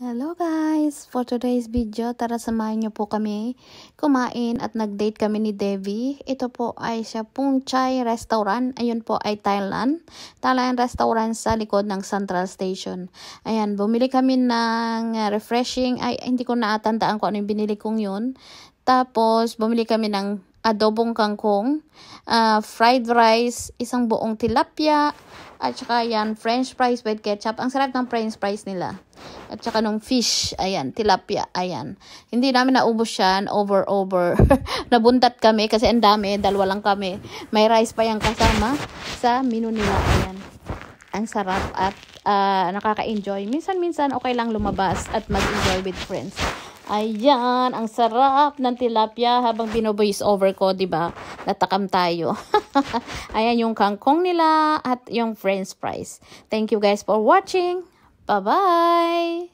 Hello guys! For today's video, tara samahan niyo po kami kumain at nag-date kami ni Devi. Ito po ay siya Pung Chai Restaurant. Ayun po ay Thailand. Thailand restaurant sa likod ng Central Station. Ayan, bumili kami ng refreshing. Ay, hindi ko natatandaan kung ano yung binili kong yun. Tapos, bumili kami ng adobong kangkong, fried rice, isang buong tilapia, at saka yan, french fries with ketchup. Ang sarap ng french fries nila. At saka nung fish, ayan, tilapia, ayan. Hindi namin naubos yan, over. Nabuntat kami kasi ang dami, dalawa lang kami. May rice pa yung kasama sa menu nila, ayan. Ang sarap at nakaka-enjoy. Minsan-minsan okay lang lumabas at mag-enjoy with friends. Ayan, ang sarap ng tilapia habang bino-voice over ko, 'di ba? Natakam tayo. Ayan yung kangkong nila at yung french fries. Thank you guys for watching. Bye-bye.